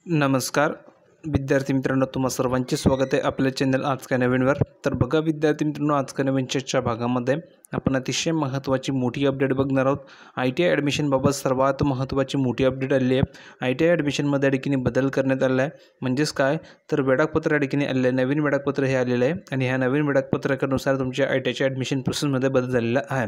नमस्कार विद्यार्थी मित्रांनो, तुम्हा सर्वांचे स्वागत आहे आपल्या चॅनल आज काय नवीनवर। तर बघा विद्यार्थी मित्रांनो, आज काय नवीनच्या भागामध्ये आपण अतिशय महत्त्वाची मोठी अपडेट बघणार आहोत। ITI ॲडमिशनबाबत सर्वात महत्त्वाची मोठी अपडेट आली आहे। ITI ॲडमिशनमध्ये ठिकाणी बदल करण्यात आला आहे। म्हणजेच काय तर वेळापत्र ठिकाणी आले आहे, नवीन वेळापत्र हे आलेलं आहे आणि ह्या नवीन वेळापत्रकानुसार तुमच्या ITIच्या ॲडमिशन प्रोसेसमध्ये बदल झालेला आहे।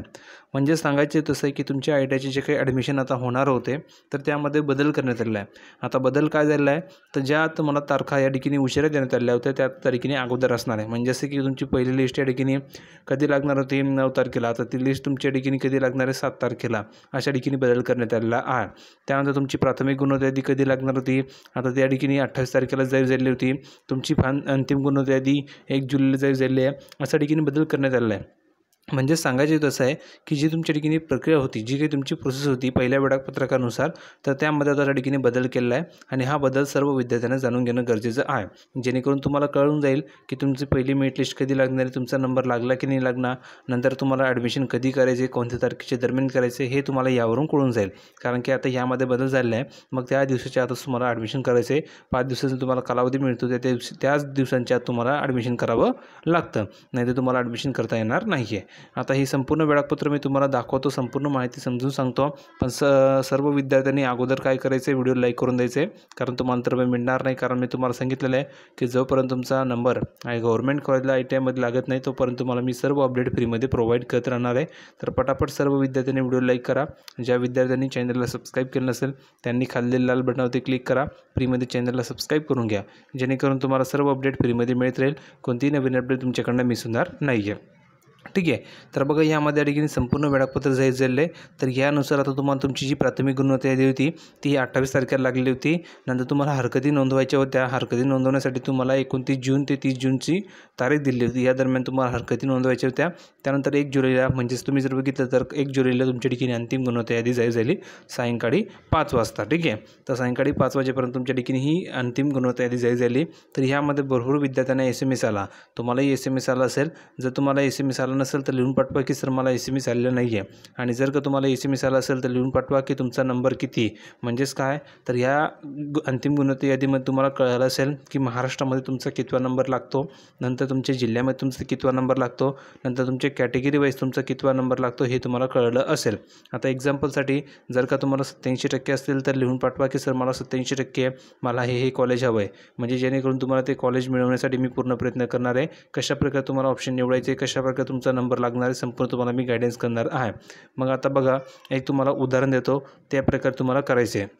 म्हणजे सांगायचे तसं आहे की तुमच्या ITIचे जे काही ॲडमिशन आता होणार होते तर त्यामध्ये बदल करण्यात आलेला आहे। आता बदल काय झालेला आहे तर ज्या तुम्हाला तारखा या ठिकाणी उशिरा देण्यात आल्या होत्या त्या तारखेने अगोदर असणार आहे। म्हणजे जसे की तुमची पहिली लिस्ट या ठिकाणी कधी लागणार होती 9 तारखेला, आता ती लिस्ट तुमच्या ठिकाणी कधी लागणार आहे 7 तारखेला, अशा ठिकाणी बदल करण्यात आलेला आहे। त्यानंतर तुमची प्राथमिक गुणवत्ता यादी कधी लागणार होती, आता त्या ठिकाणी 28 तारखेला जाहीर झाली होती। तुमची अंतिम गुणवत्ता यादी 1 जुलैला जाहीर झाली आहे, अशा ठिकाणी बदल करण्यात आलेला आहे। म्हणजे सांगायचे तसं आहे की जी तुमच्या ठिकाणी प्रक्रिया होती, जी काही तुमची प्रोसेस होती पहिल्या वेळापत्रकानुसार, तर त्यामध्ये आता त्या ठिकाणी बदल केला आहे आणि हा बदल सर्व विद्यार्थ्यांना जाणून घेणं गरजेचं आहे, जेणेकरून तुम्हाला कळून जाईल की तुमची पहिली मेरिट लिस्ट कधी लागणार आहे, तुमचा नंबर लागला की नाही लागणार, नंतर तुम्हाला ॲडमिशन कधी करायचे, कोणत्या तारखेच्या दरम्यान करायचे हे तुम्हाला यावरून कळून जाईल। कारण की आता यामध्ये बदल झालेला आहे, मग त्या दिवसाच्या आतच तुम्हाला ॲडमिशन करायचं आहे। 5 दिवसाचा तुम्हाला कालावधी मिळतो, त्याच दिवसांच्या आत तुम्हाला ॲडमिशन करावं लागतं, नाही तर तुम्हाला ॲडमिशन करता येणार नाही आहे। आता ही संपूर्ण वेळापत्र मी तुम्हाला दाखवतो, संपूर्ण माहिती समजून सांगतो, पण सर्व विद्यार्थ्यांनी अगोदर काय करायचं आहे, व्हिडिओ लाईक करून द्यायचं आहे, कारण तुम्हाला तर मिळणार नाही। कारण मी तुम्हाला सांगितलेलं आहे की जोपर्यंत तुमचा नंबर गव्हर्नमेंट कॉलेजला ITIमध्ये लागत नाही तोपर्यंत तुम्हाला मी सर्व अपडेट फ्रीमध्ये प्रोव्हाइड करत राहणार आहे। तर पटापट सर्व विद्यार्थ्यांनी व्हिडिओ लाईक करा। ज्या विद्यार्थ्यांनी चॅनलला सबस्क्राईब केलं नसेल त्यांनी खाल्लेल्या लाल बटनावरती क्लिक करा, फ्रीमध्ये चॅनलला सबस्क्राईब करून घ्या, जेणेकरून तुम्हाला सर्व अपडेट फ्रीमध्ये मिळत राहील, कोणतीही नवीन अपडेट तुमच्याकडनं मिस होणार नाही आहे। ठीक आहे, तर बघा यामध्ये ठिकाणी संपूर्ण वेळापत्र जाहीर झालेलं आहे। तर यानुसार आता तुम्हाला तुमची जी प्राथमिक गुणवत्ता यादी होती ती 28 तारखेला लागलेली होती। नंतर तुम्हाला हरकती नोंदवायच्या होत्या, हरकती नोंदवण्यासाठी तुम्हाला 29 जून ते 30 जूनची तारीख दिली होती, या दरम्यान तुम्हाला हरकती नोंदवायच्या होत्या। त्यानंतर 1 जुलैला, म्हणजेच तुम्ही जर बघितलं तर 1 जुलैला तुमच्या ठिकाणी अंतिम गुणवत्ता यादी जाहीर झाली सायंकाळी 5 वाजता। ठीक आहे, तर सायंकाळी 5 वाजेपर्यंत तुमच्या ठिकाणी ही अंतिम गुणवत्ता यादी जाहीर झाली। तर ह्यामध्ये भरपूर विद्यार्थ्यांना SMS आला, तुम्हालाही SMS आला असेल। जर तुम्हाला SMS आला नसेल तर लिहून पाठवा की सर मला SMS आलेलं नाही आहे, आणि जर का तुम्हाला SMS आला असेल तर लिहून पाठवा की तुमचा नंबर किती। म्हणजेच काय तर ह्या अंतिम गुणवत्ता यादीमध्ये तुम्हाला कळलं असेल की महाराष्ट्रामध्ये तुमचा कितवा नंबर लागतो, नंतर तुमच्या जिल्ह्यामध्ये तुमचा कितवा नंबर लागतो, नंतर तुमच्या कॅटेगरी वाईज तुमचा कितवा नंबर लागतो हे तुम्हाला कळलं असेल। आता एक्झाम्पलसाठी जर का तुम्हाला 87% असतील तर लिहून पाठवा की सर मला 87% आहे, मला हे कॉलेज हवं आहे, म्हणजे जेणेकरून तुम्हाला ते कॉलेज मिळवण्यासाठी मी पूर्ण प्रयत्न करणार आहे। कशाप्रकारे तुम्हाला ऑप्शन निवडायचे, कशाप्रकारे तुमचा नंबर लागणार आहे, संपूर्ण तुम्हाला मी गायडन्स करणार आहे। मग आता बघा एक तुम्हाला उदाहरण देतो, त्या प्रकारे तुम्हाला करायचे आहे।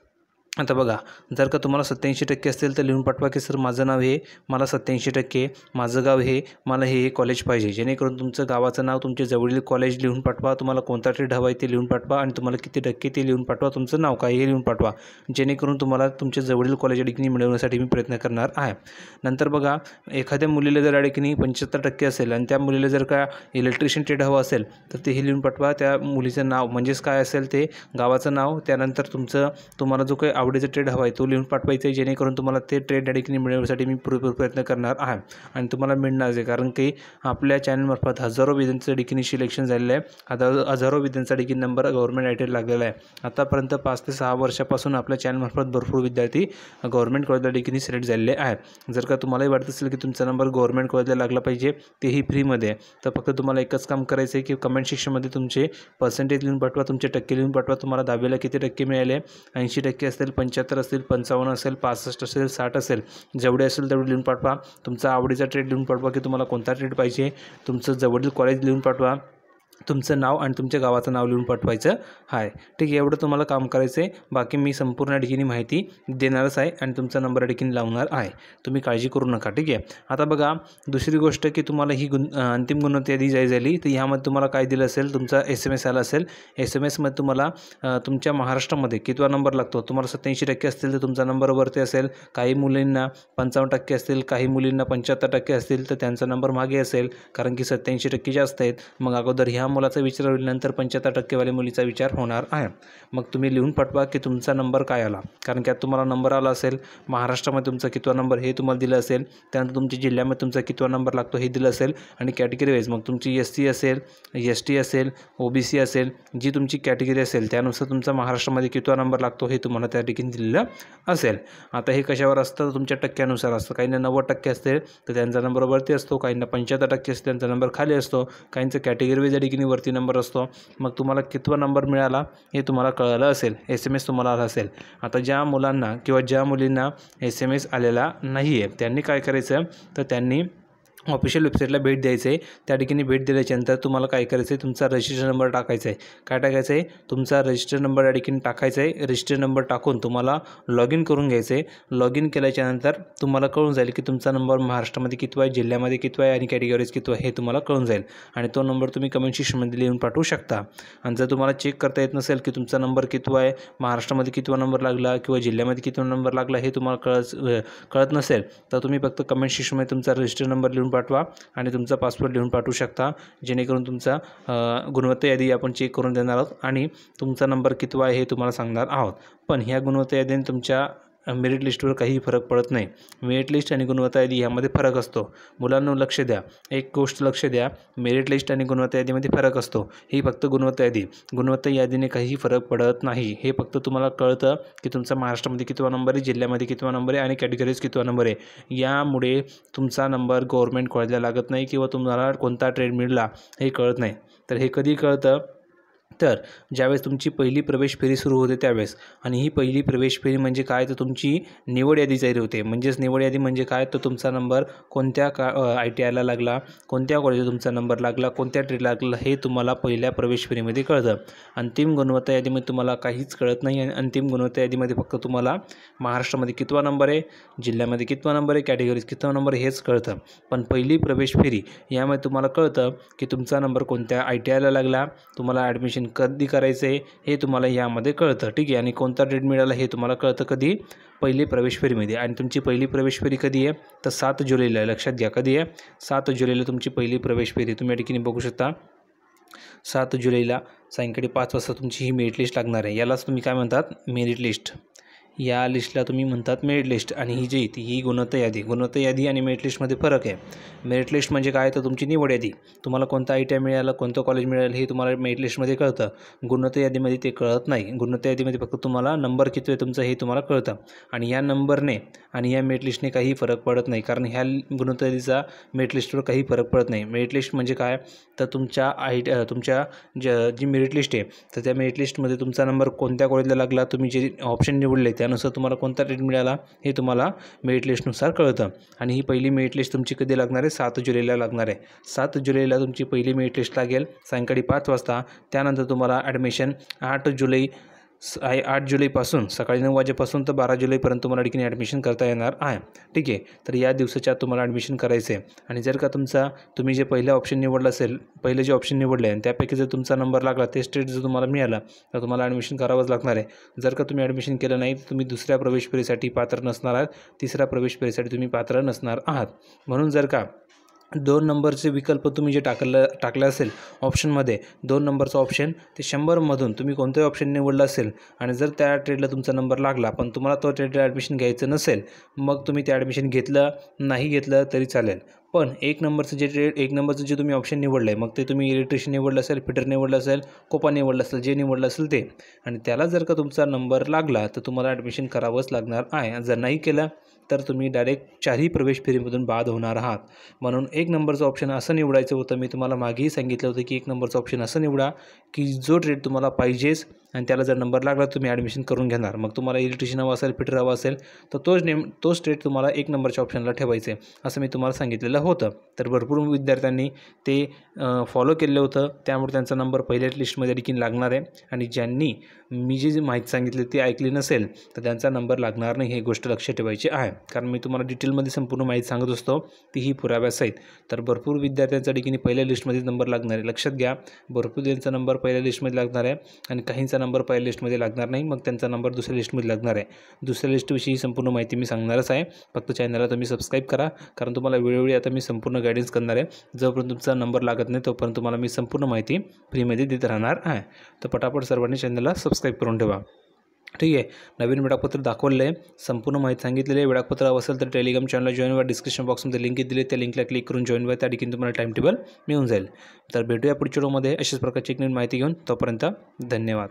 आता बघा जर का तुम्हाला 87% असतील तर लिहून पाठवा की सर माझं नाव हे, मला 87%, माझं गाव हे, मला हे कॉलेज पाहिजे, जेणेकरून तुमचं गावाचं नाव, तुमचे जवळील कॉलेज लिहून पाठवा, तुम्हाला कोणता ट्रेड हवा आहे ते लिहून पाठवा, आणि तुम्हाला किती टक्के ते लिहून पाठवा, तुमचं नाव काय हे लिहून पाठवा, जेणेकरून तुम्हाला तुमच्या जवळील कॉलेज ठिकाणी मिळवण्यासाठी मी प्रयत्न करणार आहे। नंतर बघा एखाद्या मुलीला जर ठिकाणी 75% असेल आणि त्या मुलीला जर का इलेक्ट्रिशियन ट्रेड हवा असेल तर ते हे लिहून पाठवा, त्या मुलीचं नाव म्हणजेच काय असेल ते गावाचं नाव, त्यानंतर तुम्हाला जो काही आवडीचा ट्रेड हवा आहे तो लिहून पाठवायचा आहे, जेणेकरून तुम्हाला ते ट्रेड या ठिकाणी मिळवण्यासाठी मी पुरेपूर प्रयत्न करणार आहे आणि तुम्हाला मिळणार आहे। कारण की आपल्या चॅनलमार्फत हजारो विद्यार्थ्यांचं ठिकाणी सिलेक्शन झालेलं आहे, हजारो विद्यार्थ्यांचा ठिकाणी नंबर गव्हर्नमेंट ITI लागलेला आहे। आतापर्यंत 5 ते 6 वर्षापासून आपल्या चॅनलमार्फत भरपूर विद्यार्थी गव्हर्नमेंट कॉलेजला ठिकाणी सिलेक्ट झालेले आहेत। जर का तुम्हालाही वाटत असेल की तुमचा नंबर गव्हर्नमेंट कॉलेजला लागला पाहिजे, तेही फ्रीमध्ये, तर फक्त तुम्हाला एकच काम करायचं आहे की कमेंट सेक्शनमध्ये तुमचे पर्सेंटेज लिहून पाठवा, तुमचे टक्के लिहून पाठवा, तुम्हाला 10वीला किती टक्के मिळाले, 80% असतील, 75 असतील, 55 असेल, 65 असेल, 60 असेल, जेवढे असेल तेवढे लिहून पाठवा। तुमचा आवडीचा ट्रेड लिहून पाठवा की तुम्हाला कोणता ट्रेड पाहिजे, तुमचं जवळील कॉलेज लिहून पाठवा, तुमचं नाव आणि तुमच्या गावाचं नाव लिहून पाठवायचं आहे। ठीक आहे, एवढं तुम्हाला काम करायचं आहे, बाकी मी संपूर्ण ठिकाणी माहिती देणारच आहे आणि तुमचा नंबर ठिकाणी लावणार आहे, तुम्ही काळजी करू नका। ठीक आहे, आता बघा दुसरी गोष्ट की तुम्हाला ही अंतिम गुणवत्ता यादी जाहीर झाली, तर ह्यामध्ये तुम्हाला काय दिलं असेल, तुमचा SMS आला असेल। SMS मध्ये तुम्हाला तुमच्या महाराष्ट्रामध्ये कितवा नंबर लागतो, तुम्हाला 87% असतील तर तुमचा नंबर वरती असेल, काही मुलींना 55% असतील, काही मुलींना 75% असतील तर त्यांचा नंबर मागे असेल, कारण की 87% जास्त आहेत। मग अगोदर ह्या मुलाचा विचार होईल, नंतर 75% मुलीचा विचार होणार आहे. मग तुम्ही लिहून पाठवा की तुमचा नंबर काय आला, कारण की आता तुम्हाला नंबर आला असेल, महाराष्ट्रामध्ये तुमचा कितवा नंबर हे तुम्हाला दिलं असेल, त्यानंतर तुमच्या जिल्ह्यामध्ये तुमचा कितवा नंबर लागतो हे दिलं असेल, आणि कॅटेगरी वाईज मग तुमची SC असेल, ST असेल, OBC असेल, जी तुमची कॅटेगरी असेल त्यानुसार तुमचा महाराष्ट्रामध्ये कितवा नंबर लागतो हे तुम्हाला त्या ठिकाणी दिलेलं असेल. आता हे कशावर असतं, तुमच्या टक्क्यानुसार असतं. काहींना 90% असते तर त्यांचा नंबर वरती असतो, काहींना 75% असते त्यांचा नंबर खाली असतो, काहींचं कॅटेगरी वाईज या ठिकाणी वरती नंबर असतो. मग तुम्हाला कितवा नंबर मिळाला हे तुम्हाला कळलं असेल, SMS तुम्हाला आला असेल. आता ज्या मुलांना किंवा ज्या मुलींना SMS आलेला नाही आहे त्यांनी काय करायचं, तर त्यांनी ऑफिशियल वेबसाईटला भेट द्यायचं आहे. त्या ठिकाणी भेट दिल्याच्यानंतर तुम्हाला काय करायचं आहे, तुमचा रजिस्टर नंबर टाकायचा आहे. काय टाकायचं आहे, तुमचा रजिस्टर नंबर या ठिकाणी टाकायचा आहे. रजिस्टर नंबर टाकून तुम्हाला लॉग इन करून घ्यायचं आहे. लॉग इन केल्याच्यानंतर तुम्हाला कळून जाईल की तुमचा नंबर महाराष्ट्रामध्ये कितवा आहे, जिल्ह्यामध्ये कितवा आहे आणि कॅटेगरीज कितवा आहे हे तुम्हाला कळून जाईल. आणि तो नंबर तुम्ही कमेंट सेक्शनमध्ये लिहून पाठवू शकता. आणि जर तुम्हाला चेक करता येत नसेल की तुमचा नंबर कितवा आहे, महाराष्ट्रामध्ये कितवा नंबर लागला किंवा जिल्ह्यामध्ये कितवा नंबर लागला हे तुम्हाला कळत नसेल, तर तुम्ही फक्त कमेंट सेक्शनमध्ये तुमचा रजिस्टर नंबर लिहून पाठवा आणि तुमचा पासवर्ड लिहून पाठवू शकता, जेणेकरून तुमचा गुणवत्ता यादी आपण चेक करून देणार आहोत आणि तुमचा नंबर कितवा आहे हे तुम्हाला सांगणार आहोत. पण ह्या गुणवत्ता यादीने तुमच्या मेरिट लिस्टवर काही फरक पडत नाही. मेरिट लिस्ट आणि गुणवत्ता यादी यामध्ये फरक असतो. मुलांनो लक्ष द्या, एक गोष्ट लक्ष द्या, मेरिट लिस्ट आणि गुणवत्ता यादीमध्ये फरक असतो. ही फक्त गुणवत्ता यादीने काही फरक पडत नाही. हे फक्त तुम्हाला कळतं की तुमचा महाराष्ट्रामध्ये कितवा नंबर आहे, जिल्ह्यामध्ये कितवा नंबर आहे आणि कॅटेगरीज कितवा नंबर आहे. यामुळे तुमचा नंबर गव्हर्नमेंट कॉलेजला लागत नाही किंवा तुम्हाला कोणता ट्रेड मिळाला हे कळत नाही. तर हे कधी कळतं, तर ज्यावेळेस तुमची पहिली प्रवेश फेरी सुरू होते त्यावेळेस. आणि ही पहिली प्रवेश फेरी म्हणजे काय, तर तुमची निवड यादी जाहीर होते. म्हणजेच निवड यादी म्हणजे काय, तर तुमचा नंबर कोणत्या ITIला लागला, कोणत्या कॉलेजला तुमचा नंबर लागला, कोणत्या ट्रेड लागला हे तुम्हाला पहिल्या प्रवेश फेरीमध्ये कळतं. अंतिम गुणवत्ता यादीमध्ये तुम्हाला काहीच कळत नाही. आणि अंतिम गुणवत्ता यादीमध्ये फक्त तुम्हाला महाराष्ट्रामध्ये कितवा नंबर आहे, जिल्ह्यामध्ये कितवा नंबर आहे, कॅटेगरीज कितवा नंबर हेच कळतं. पण पहिली प्रवेश फेरी यामध्ये तुम्हाला कळतं की तुमचा नंबर कोणत्या ITIला लागला, तुम्हाला ॲडमिशन कधी करायचं आहे हे तुम्हाला यामध्ये कळतं. ठीक आहे. आणि कोणता ट्रेड मिळाला हे तुम्हाला कळतं कधी, पहिली प्रवेश फेरीमध्ये. आणि तुमची पहिली प्रवेश फेरी कधी आहे, तर 7 जुलैला. लक्षात घ्या कधी आहे, 7 जुलैला तुमची पहिली प्रवेश फेरी. तुम्ही या ठिकाणी बघू शकता 7 जुलैला सायंकाळी 5 वाजता तुमची ही मेरिट लिस्ट लागणार आहे. यालाच तुम्ही काय म्हणतात, मेरिट लिस्ट. या लिस्टला तुम्ही म्हणतात मेरिट लिस्ट. आणि ही जी ही गुणवत्ता यादी आणि मेरिट लिस्टमध्ये फरक आहे. मेरिट लिस्ट म्हणजे काय, तर तुमची निवड यादी, तुम्हाला कोणता ITI मिळालं, कोणतं कॉलेज मिळालं हे तुम्हाला मेरिट लिस्टमध्ये कळतं. गुणवत्ता यादीमध्ये ते कळत नाही. गुणवत्ता यादीमध्ये फक्त तुम्हाला नंबर किती आहे तुमचा हे तुम्हाला कळतं. आणि या नंबरने आणि या मेरिट लिस्टने काही फरक पडत नाही, कारण ह्या गुणवत्ता यादीचा मेरिट लिस्टवर काही फरक पडत नाही. मेरिट लिस्ट म्हणजे काय, तर तुमच्या जी मेरिट लिस्ट आहे तर त्या मेरिट लिस्टमध्ये तुमचा नंबर कोणत्या कॉलेजला लागला, तुम्ही जे ऑप्शन निवडले त्यानुसार तुम्हाला कोणता रेट मिळाला हे तुम्हाला मेरिट लिस्टनुसार कळतं. आणि ही पहिली मेरिट लिस्ट तुमची कधी लागणार आहे, 7 जुलैला लागणार आहे. 7 जुलैला तुमची पहिली मेरिट लिस्ट लागेल सायंकाळी 5 वाजता. त्यानंतर तुम्हाला ॲडमिशन 8 जुलैपासून सकाळी 9 वाजेपासून तर 12 जुलैपर्यंत तुम्हाला ठिकाणी ॲडमिशन करता येणार आहे. ठीक आहे. तर या दिवसाच्या तुम्हाला ॲडमिशन करायचं आहे. आणि जर का तुम्ही जे पहिलं ऑप्शन निवडलं असेल, पहिले जे ऑप्शन निवडले आणि त्यापैकी जर तुमचा नंबर लागला, ते स्टेट जर तुम्हाला मिळाला तर तुम्हाला ॲडमिशन करावंच लागणार आहे. जर का तुम्ही ॲडमिशन केलं नाही तर तुम्ही दुसऱ्या प्रवेश फेरीसाठी पात्र नसणार आहात, तिसऱ्या प्रवेश फेरीसाठी तुम्ही पात्र नसणार आहात. म्हणून जर का 2 नंबरचे विकल्प तुम्ही जे टाकलं असेल ऑप्शनमध्ये, 2 नंबरचा ऑप्शन, ते 100मधून तुम्ही कोणताही ऑप्शन निवडलं असेल आणि जर त्या ट्रेडला तुमचा नंबर लागला पण तुम्हाला तो ट्रेडला ॲडमिशन घ्यायचं नसेल, मग तुम्ही ते ॲडमिशन नाही घेतलं तरी चालेल. पण 1 नंबरचं जे तुम्ही ऑप्शन निवडलं आहे, मग ते तुम्ही इलेक्ट्रिशियन निवडलं असेल, फिटर निवडलं असेल, कोपा निवडलं असेल, जे निवडलं असेल ते, आणि त्याला जर का तुमचा नंबर लागला तर तुम्हाला ॲडमिशन करावंच लागणार आहे. जर नाही केलं तर तुम्ही डायरेक्ट 4ही प्रवेश फेरीमधून बाद होणार आहात. म्हणून 1 नंबरचं ऑप्शन असं निवडायचं होतं. मी तुम्हाला मागेही सांगितलं होतं की 1 नंबरचं ऑप्शन असं निवडा की जो ट्रेड तुम्हाला पाहिजेच आणि त्याला जर नंबर लागला तुम्ही ॲडमिशन करून घेणार. मग तुम्हाला इलेक्ट्रिशियन हवा असेल, फिटर हवा असेल तर तोच ट्रेड तुम्हाला 1 नंबरच्या ऑप्शनला ठेवायचे असं मी तुम्हाला सांगितलेलं होतं. तर भरपूर विद्यार्थ्यांनी ते फॉलो केलेलं होतं, त्यामुळे त्यांचा नंबर पहिल्या लिस्टमध्ये देखील लागणार आहे. आणि ज्यांनी मी जी माहिती सांगितली ती ऐकली नसेल तर त्यांचा नंबर लागणार नाही, हे गोष्ट लक्षात ठेवायची आहे. कारण मी तुम्हाला डिटेलमध्ये संपूर्ण माहिती सांगत असतो, तीही पुराव्यासहित. तर भरपूर विद्यार्थ्यांचा ठिकाणी पहिल्या लिस्टमध्ये नंबर लागणार आहे. लक्षात घ्या, भरपूर त्यांचा नंबर पहिल्या लिस्टमध्ये लागणार आहे आणि काहींचा नंबर पहिल्या लिस्टमध्ये लागणार नाही, मग त्यांचा नंबर दुसऱ्या लिस्टमध्ये लागणार आहे. दुसऱ्या लिस्टविषयी संपूर्ण माहिती मी सांगणारच आहे. फक्त चॅनलला तुम्ही सबस्क्राईब करा, कारण तुम्हाला वेळोवेळी आता मी संपूर्ण गायडन्स करणार आहे. जोपर्यंत तुमचा नंबर लागत नाही तोपर्यंत तुम्हाला मी संपूर्ण माहिती फ्रीमध्ये देत राहणार आहे. तर पटापट सर्वांनी चॅनलला सबस्क्राईब करून ठेवा. ठीक आहे. नवीन वेळापत्र दाखवलं आहे, संपूर्ण माहिती सांगितलेली आहे. वेळापत्र हवं असेल तर टेलिग्राम चॅनलला जॉईन व्हा. डिस्क्रिप्शन बॉक्समध्ये लिंक दिली, त्या लिंकला क्लिक करून जॉईन व्हा. त्या ठिकाणी तुम्हाला टाईम टेबल मिळून जाईल. तर भेटूया पुढच्या व्हिडिओमध्ये अशाच प्रकारची एक नवीन माहिती घेऊन. तोपर्यंत धन्यवाद.